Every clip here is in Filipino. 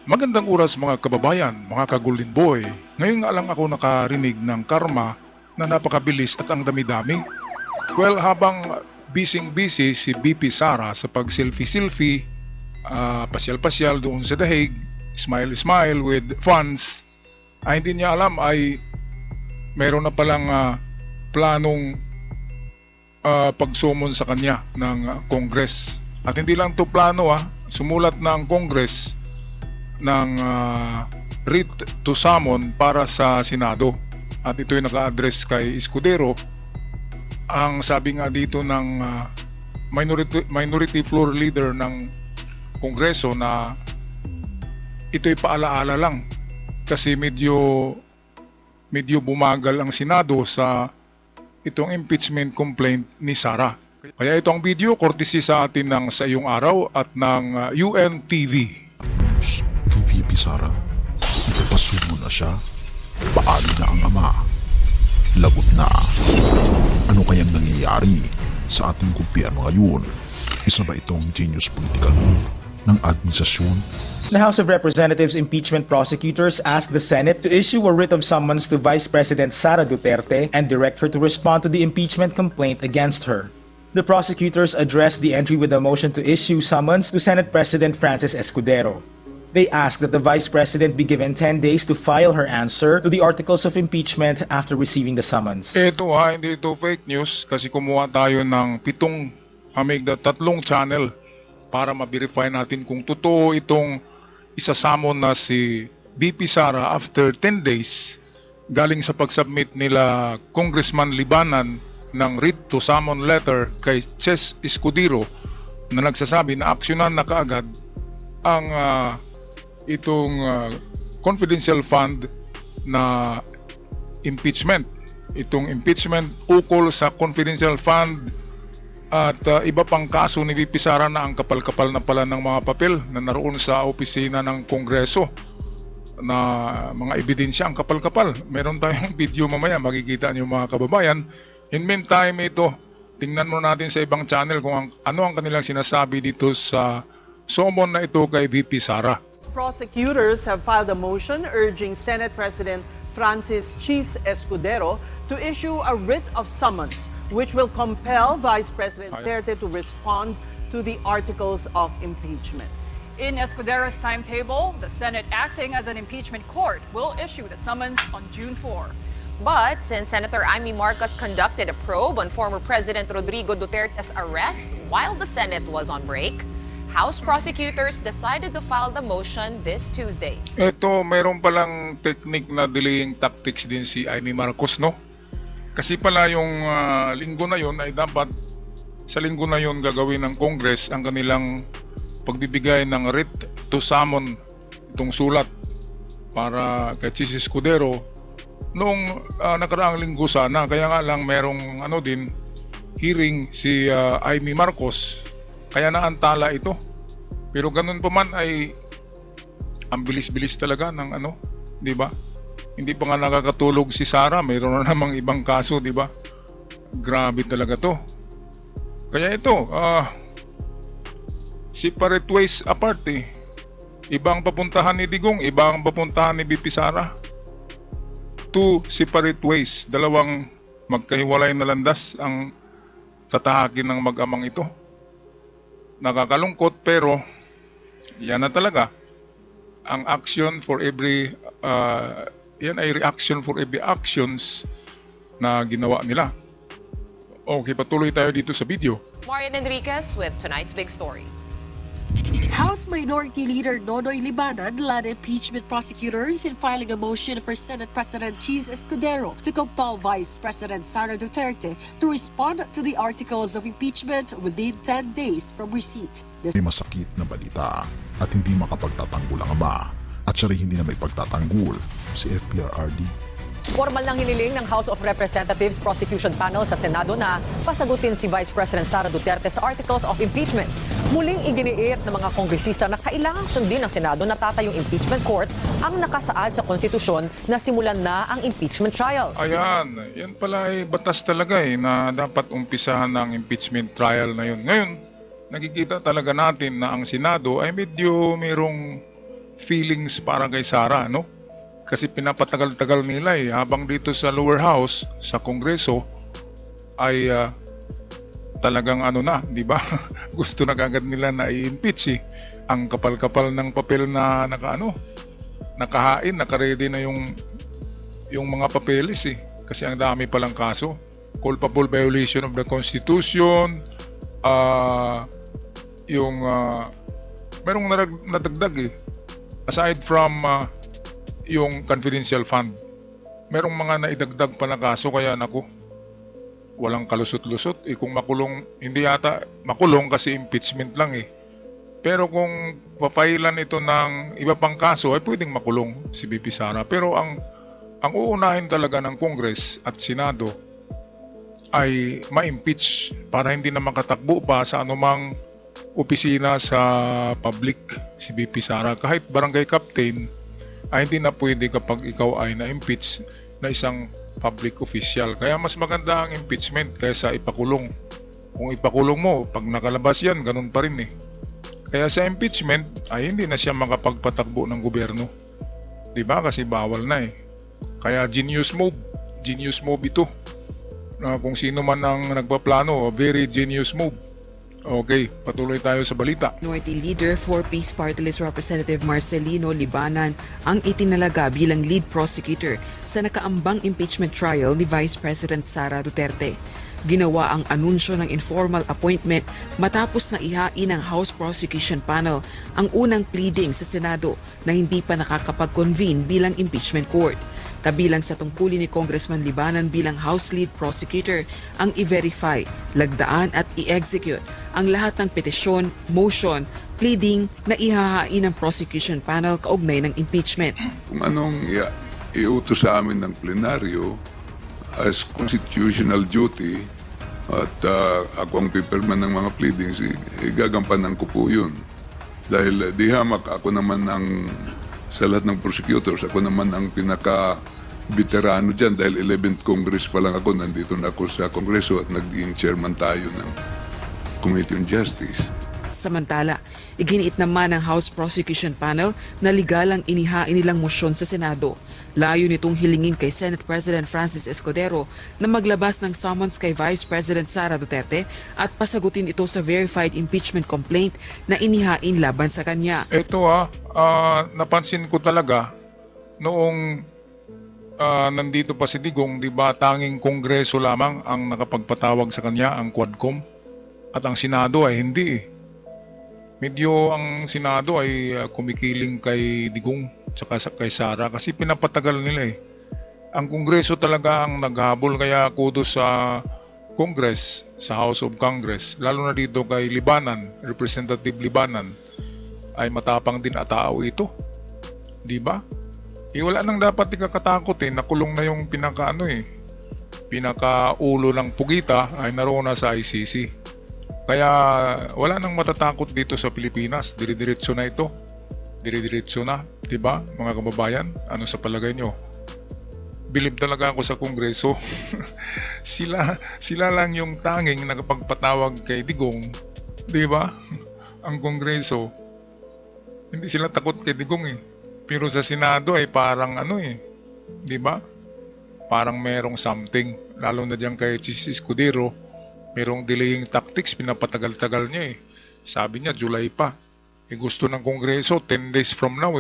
Magandang oras mga kababayan, mga ka-Golden Boy. Ngayon nga lang ako nakarinig ng karma na napakabilis at ang dami-dami. Well, habang busy si BP Sara sa pag-selfie-selfie, pasyal-pasyal doon sa dahig, smile-smile with fans, ay hindi niya alam ay meron na palang planong pagsumon sa kanya ng Congress. At hindi lang to plano, sumulat na ang Congress ng writ to summon para sa Senado. At ito ay naka-address kay Escudero. Ang sabi nga dito ng minority floor leader ng Kongreso na ito'y paalaala lang kasi medyo bumagal ang Senado sa itong impeachment complaint ni Sara. Kaya ito ang video courtesy sa atin ng Sa Iyong Araw at ng UNTV. News kay VP Sara. Ipapasumo na siya. Paano na ang ama? Lagot na. Ano kayang nangyayari sa ating gobyerno ngayon? Isa ba itong genius political move ng administrasyon? The House of Representatives impeachment prosecutors asked the Senate to issue a writ of summons to Vice President Sara Duterte and direct her to respond to the impeachment complaint against her. The prosecutors addressed the entry with a motion to issue summons to Senate President Francis Escudero. They asked that the Vice President be given 10 days to file her answer to the articles of impeachment after receiving the summons. Ito hindi ito fake news kasi kumuha tayo ng 3 channel para ma-verify natin kung totoo itong isasamon na si BP Sara after 10 days galing sa pag-submit nila Congressman Libanan ng writ to summon letter kay Ches Escudero na nagsasabi na aksyonan na kaagad ang itong confidential fund na impeachment. Itong impeachment ukol sa confidential fund at iba pang kaso ni VP Sara na ang kapal-kapal na pala ng mga papel na naroon sa opisina ng Kongreso na mga ebidensya ang kapal-kapal. Meron tayong video mamaya, makikita niyo mga kababayan. In meantime, ito, tingnan mo natin sa ibang channel kung ano ang kanilang sinasabi dito sa summon na ito kay VP Sara. Prosecutors have filed a motion urging Senate President Francis Chis Escudero to issue a writ of summons which will compel Vice President Duterte to respond to the articles of impeachment. In Escudero's timetable, the Senate, acting as an impeachment court, will issue the summons on June 4. But since Senator Amy Marcos conducted a probe on former President Rodrigo Duterte's arrest while the Senate was on break, House prosecutors decided to file the motion this Tuesday. Ito, mayroon palang technique na delaying tactics din si Amy Marcos, no? Kasi pala yung linggo na yun ay dapat sa linggo na yun gagawin ng Congress ang kanilang pagbibigay ng writ to summon itong sulat para kay Chis Escudero noong nakaraang linggo sana. Kaya nga lang merong hearing si Amy Marcos kaya naantala ito. Pero ganun pa man ay ang bilis-bilis talaga ng di ba? Hindi pa nga nakakatulog si Sara, mayroon na namang ibang kaso, di ba? Grabe talaga to. Kaya ito, separate ways apart eh. Ibang papuntahan ni Digong, ibang papuntahan ni BP Sara. 2 separate ways, dalawang magkahiwalay na landas ang tatahakin ng mag-amang ito. Nakakalungkot pero yan na talaga. Ang action for every yan ay reaction for every actions na ginawa nila. Okay, patuloy tayo dito sa video. Marian Enriquez with tonight's big story. House Minority Leader Nonoy Libanan led impeachment prosecutors in filing a motion for Senate President Chis Escudero to compel Vice President Sara Duterte to respond to the articles of impeachment within 10 days from receipt. May masakit na balita at hindi makapagtatanggol ang ama at siya rin hindi na may pagtatanggol si FPRRD. Formal nang hiniling ng House of Representatives Prosecution Panel sa Senado na pasagutin si Vice President Sara Duterte sa articles of impeachment. Muling iginiit ng mga kongresista na kailangang sundin ng Senado na tatayong impeachment court ang nakasaad sa konstitusyon na simulan na ang impeachment trial. Ayan, yan pala ay batas talaga na dapat umpisahan ng impeachment trial na yun. Ngayon, nakikita talaga natin na ang Senado ay medyo mayroong feelings para kay Sara, no? Kasi pinapatagal-tagal nila habang dito sa lower house, sa Kongreso, ay talagang di ba? Gusto na agad nila na i-impeach Ang kapal-kapal ng papel na nakahain, nakaready na yung mga papeles Kasi ang dami palang kaso. Culpable violation of the Constitution, merong nadagdag aside from yung confidential fund, merong mga naidagdag pa na kaso, kaya walang kalusot-lusot kung makulong, hindi yata makulong kasi impeachment lang pero kung papailan ito ng iba pang kaso ay pwedeng makulong si VP Sara. Pero ang uunahin talaga ng Congress at Senado ay ma-impeach para hindi na makatakbo pa sa anumang opisina sa public si VP Sara. Kahit barangay captain ay hindi na pwede kapag ikaw ay na-impeach na isang public official. Kaya mas maganda ang impeachment kaysa ipakulong. Kung ipakulong mo, pag nakalabas yan, ganun pa rin Kaya sa impeachment ay hindi na siya makapagpatakbo ng gobyerno. Diba? Kasi bawal na Kaya genius move ito. Kung sino man ang nagpaplano, very genius move. Okay, patuloy tayo sa balita. Minority Leader for Peace Party List Representative Marcelino Libanan ang itinalaga bilang lead prosecutor sa nakaambang impeachment trial ni Vice President Sara Duterte. Ginawa ang anunsyo ng informal appointment matapos na ihain ng House Prosecution Panel ang unang pleading sa Senado na hindi pa nakakapag-convene bilang impeachment court. Kabilang sa tungkulin ni Congressman Libanan bilang House Lead Prosecutor ang i-verify, lagdaan at i-execute ang lahat ng petisyon, motion, pleading na ihahain ng prosecution panel kaugnay ng impeachment. Kung anong iutos sa amin ng plenaryo as constitutional duty at ako ang pipirman ng mga pleadings, gagampanan ko po yun. Dahil di hamak ako naman sa lahat ng prosecutors, ako naman ang pinaka-veterano dyan dahil 11th Congress pa lang ako, nandito na ako sa Kongreso at naging chairman tayo ng Committee on Justice. Samantala, iginiit naman ng House Prosecution Panel na legal ang inihain nilang mosyon sa Senado. Layo nitong hilingin kay Senate President Francis Escudero na maglabas ng summons kay Vice President Sara Duterte at pasagutin ito sa verified impeachment complaint na inihain laban sa kanya. Ito napansin ko talaga noong nandito pa si Digong, di ba tanging Kongreso lamang ang nakapagpatawag sa kanya, ang Quadcom, at ang Senado ay hindi Medyo ang Senado ay kumikiling kay Digong tsaka kay Sara kasi pinapatagal nila Ang Kongreso talaga ang naghabol, kaya kudos sa Congress, sa House of Congress, lalo na dito kay Libanan, Representative Libanan, ay matapang din at tao ito. Di ba? Wala nang dapat ikakatakot nakulong na yung pinaka-ulo ng pugita ay naroon na sa ICC. Kaya wala nang matatakot dito sa Pilipinas. Dire-diretso na ito. Dire-diretso na, 'di ba? Mga kababayan, ano sa palagay nyo? Bilib talaga ako sa Kongreso. sila lang yung tanging nakapagpatawag kay Digong, 'di ba? Ang Kongreso, hindi sila takot kay Digong Pero sa Senado ay parang 'di ba? Parang merong something, lalo na diyan kay Chis Escudero. Merong delaying tactics, pinapatagal-tagal niya Sabi niya, July pa. Gusto ng Kongreso, 10 days from now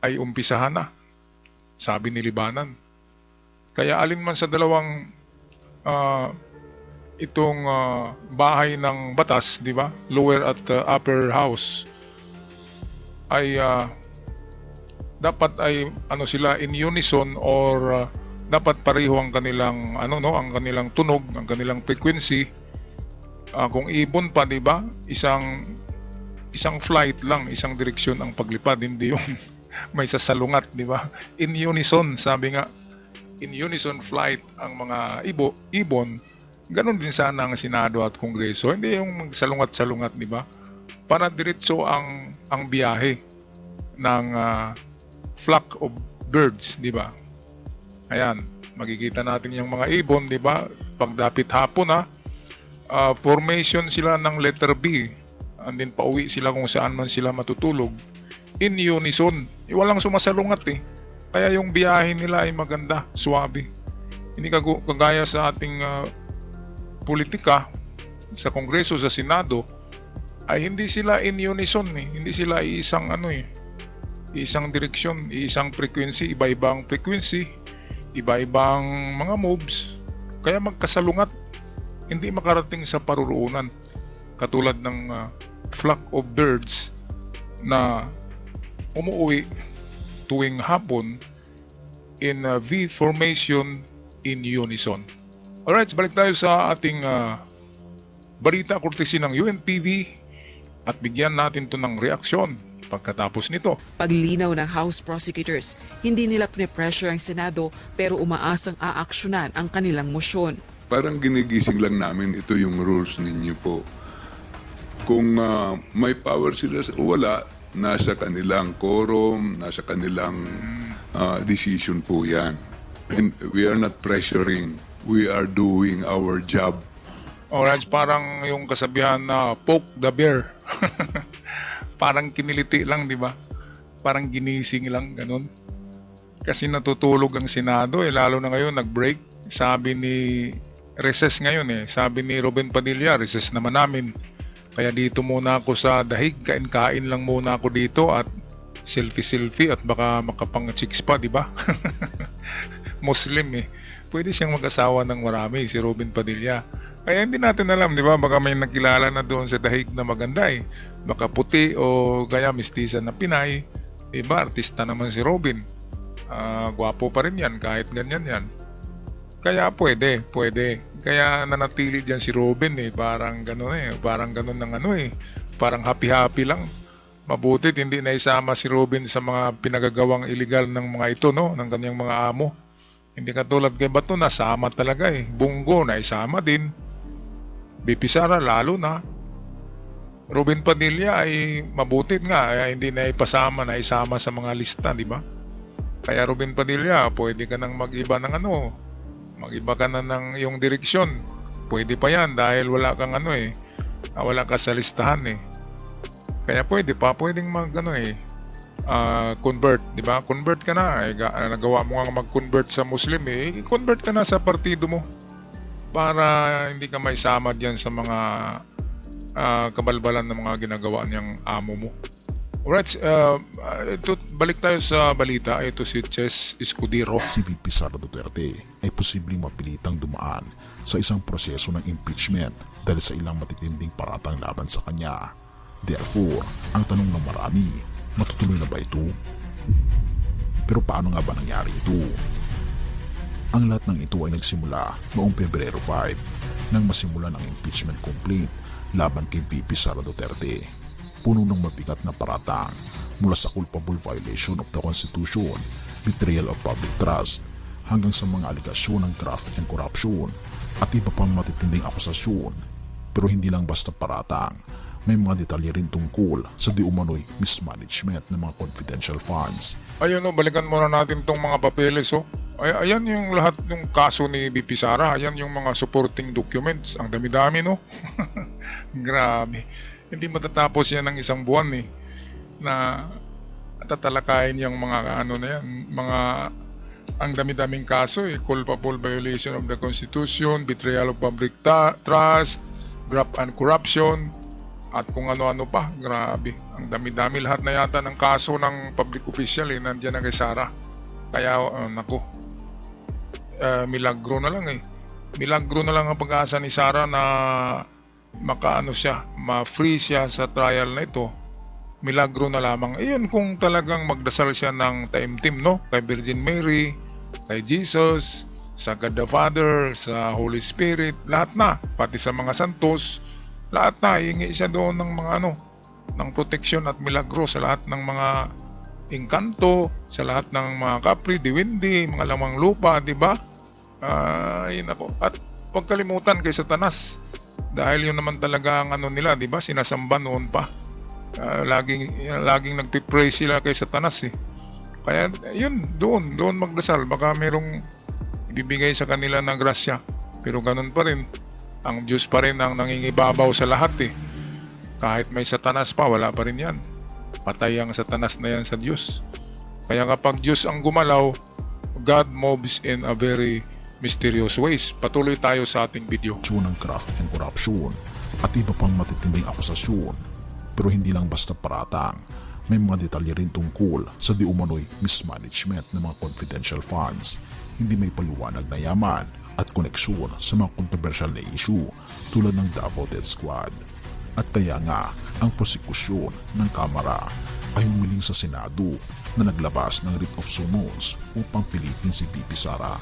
ay umpisahan na. Sabi ni Libanan. Kaya alin man sa dalawang itong bahay ng batas, di ba? Lower at upper house, ay dapat ay sila in unison or dapat pareho ang kanilang ang kanilang tunog, ang kanilang frequency. Kung ibon pa, 'di ba? Isang flight lang, isang direksyon ang paglipad, hindi yung may sasalungat, 'di ba? In unison, sabi nga, in unison flight ang mga ibon. Ganon din sana ang Senado at Kongreso, hindi yung magsalungat-salungat, 'di ba? Para diretso ang biyahe ng flock of birds, 'di ba? Ayan, makikita natin yung mga ibon, di ba? Pagdapit hapon formation sila ng letter B. And then pauwi sila kung saan man sila matutulog. in unison. Walang sumasalungat eh. Kaya yung biyahe nila ay maganda, suwabe. Hindi kagaya sa ating politika, sa Kongreso, sa Senado, ay hindi sila in unison eh. Hindi sila isang isang direksyon, isang frequency, iba-ibang frequency, iba-ibang mga moves. Kaya magkasalungat, hindi makarating sa paruroonan. Katulad ng flock of birds na umuwi tuwing hapon in V formation in unison. Alright, balik tayo sa ating balita courtesy ng UNTV at bigyan natin to ng reaksyon pagkatapos nito. Paglinaw ng House prosecutors, hindi nila pine-pressure ang Senado pero umaasang aaksyonan ang kanilang motion. Parang ginigising lang namin, ito yung rules ninyo po. Kung may power sila o wala, nasa kanilang quorum, nasa kanilang decision po yan. And we are not pressuring. We are doing our job. Alright, parang yung kasabihan na poke the bear. Parang kiniliti lang, di ba? Parang ginising lang, ganun. Kasi natutulog ang Senado, lalo na ngayon, nag-break. Sabi ni recess ngayon sabi ni Ruben Padilla, recess naman namin. Kaya dito muna ako sa dahig, kain-kain lang muna ako dito at selfie-selfie at baka makapang-chicks pa, di ba? Muslim Pwede siyang mag-asawa ng marami, si Ruben Padilla. Kaya hindi natin alam, di ba? Baka may nakilala na doon sa dahig na maganda Baka puti o kaya mestiza na Pinay. Diba? Artista naman si Ruben. Gwapo pa rin yan, kahit ganyan yan. Kaya pwede. Kaya nanatili diyan si Ruben parang gano'n parang gano'n ng parang happy-happy lang. Mabutit hindi na isama si Ruben sa mga pinagagawang illegal ng mga ito, no, ng kanyang mga amo. Hindi katulad kay Bato, nasama talaga Bungo na isama din. BP Sara lalo na. Ruben Padilla ay mabutit nga, hindi na ipasama na isama sa mga lista, di ba? Kaya Ruben Padilla, pwede ka nang mag-iba ng mag-iba ka na ng iyong direksyon. Pwede pa yan dahil wala kang wala ka sa listahan Kaya pwedeng convert, di ba? Convert ka na. Nagawa mo nga mag-convert sa Muslim i-convert ka na sa partido mo para hindi ka maisama diyan sa mga kabalbalan ng mga ginagawa niyang amo mo. Alright, balik tayo sa balita. Ito si Chess Escudero. Si VP Sara Duterte ay posibleng mapilitang dumaan sa isang proseso ng impeachment dahil sa ilang matitinding paratang laban sa kanya. Therefore, ang tanong ng marami, matutuloy na ba ito? Pero paano nga ba nangyari ito? Ang lahat ng ito ay nagsimula noong Pebrero 5 nang masimula ng impeachment complaint laban kay VP Sara Duterte. Puno ng mabigat na paratang mula sa culpable violation of the Constitution, betrayal of public trust, hanggang sa mga aligasyon ng graft and corruption at iba pang matitinding akusasyon. Pero hindi lang basta paratang, may mga detalye rin tungkol sa di umano'y mismanagement ng mga confidential funds. Ayun balikan muna natin tong mga papeles ayan yung lahat ng kaso ni VP Sara. Ayan yung mga supporting documents. Ang dami-dami Grabe. Hindi matatapos yan ng isang buwan na tatalakayin yung mga ang dami-daming kaso culpable violation of the Constitution, betrayal of public trust, graft and corruption, at kung ano-ano pa. Grabe, ang dami-dami lahat na yata ng kaso ng public official nandiyan na kay Sara. Kaya milagro na lang milagro na lang ang pag-asa ni Sara na ma-free siya sa trial na ito. Milagro na lamang. Iyon kung talagang magdasal siya ng taimtim, kay Virgin Mary, kay Jesus, sa God the Father, sa Holy Spirit, lahat na, pati sa mga santos, lahat na, hihingi siya doon ng mga ng proteksyon at milagro sa lahat ng mga engkanto, sa lahat ng mga kapri, diwindi, mga lamang lupa, di ba? At huwag kalimutan kay Satanas. Dahil yun naman talaga ang nila, di ba? Sinasamba noon pa. Laging nagpipray sila kay Satanas Kaya yun, doon magdasal. Baka merong ibibigay sa kanila ng grasya. Pero ganun pa rin. Ang Diyos pa rin ang nangingibabaw sa lahat Kahit may Satanas pa, wala pa rin yan. Patay ang Satanas na yan sa Diyos. Kaya kapag Diyos ang gumalaw, God moves in a very mysterious ways. Patuloy tayo sa ating video. ng graft and corruption at iba pang matitinding akusasyon. Pero hindi lang basta paratang, may mga detalye rin tungkol sa di umano'y mismanagement ng mga confidential funds, hindi may paliwanag na yaman at koneksyon sa mga kontrobersyal na issue tulad ng Davao Death Squad. At kaya nga, ang prosekusyon ng Kamara ay humiling sa Senado na naglabas ng writ of summons upang pilitin si VP Sara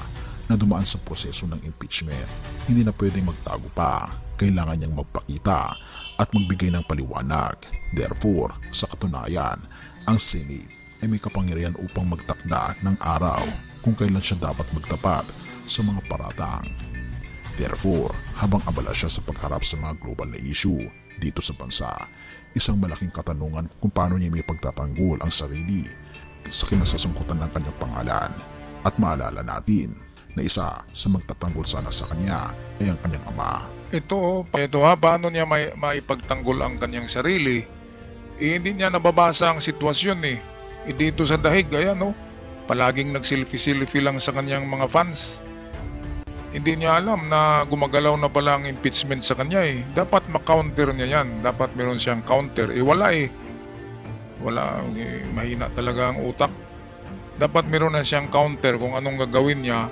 na dumaan sa proseso ng impeachment. Hindi na pwedeng magtago pa, kailangan niyang magpakita at magbigay ng paliwanag. Therefore, sa katunayan, ang Senate ay may kapangyarihan upang magtakda ng araw kung kailan siya dapat magtapat sa mga paratang. Therefore, habang abala siya sa pagharap sa mga global na issue dito sa bansa, isang malaking katanungan kung paano niya may pagtatanggol ang sarili sa kinasasangkutan ng kanyang pangalan. At maalala natin na isa sa magtatanggol sana sa kanya ay ang kanyang ama. Ito paano niya maipagtanggol ang kanyang sarili? Hindi niya nababasa ang sitwasyon dito sa dahig, ayan palaging nagsilfi-silfi lang sa kanyang mga fans. Hindi niya alam na gumagalaw na pala ang impeachment sa kanya Dapat ma-counter niya yan. Dapat meron siyang counter. Wala Wala, mahina talaga ang utak. Dapat meron na siyang counter kung anong gagawin niya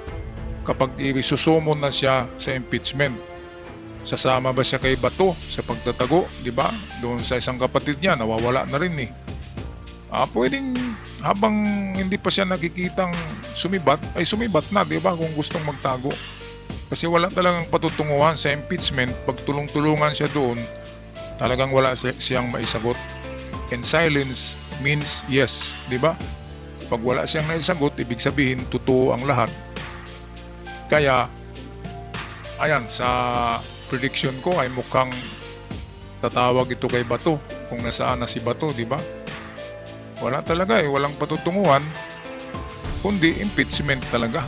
kapag isusumon na siya sa impeachment. Sasama ba siya kay Bato sa pagtatago, di ba? Doon sa isang kapatid niya, nawawala na rin pwedeng habang hindi pa siya nakikitang sumibat, ay sumibat na, di ba? Kung gustong magtago. Kasi wala talagang patutunguhan sa impeachment. Pag tulong-tulungan siya doon, talagang wala siyang maisagot. And silence means yes, di ba? Pag wala siyang naisagot, ibig sabihin, totoo ang lahat. Kaya, ayan, sa prediction ko ay mukhang tatawag ito kay Bato kung nasaan na si Bato, di ba? Wala talaga walang patutunguhan, kundi impeachment talaga.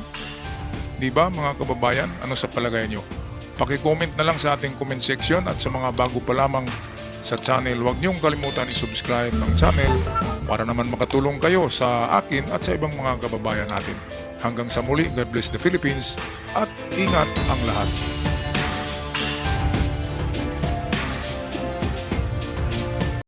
Di ba mga kababayan? Ano sa palagay nyo? Paki-comment na lang sa ating comment section at sa mga bago pa lamang sa channel, huwag niyong kalimutan i-subscribe ng channel para naman makatulong kayo sa akin at sa ibang mga kababayan natin. Hanggang sa muli, God bless the Philippines at ingat ang lahat.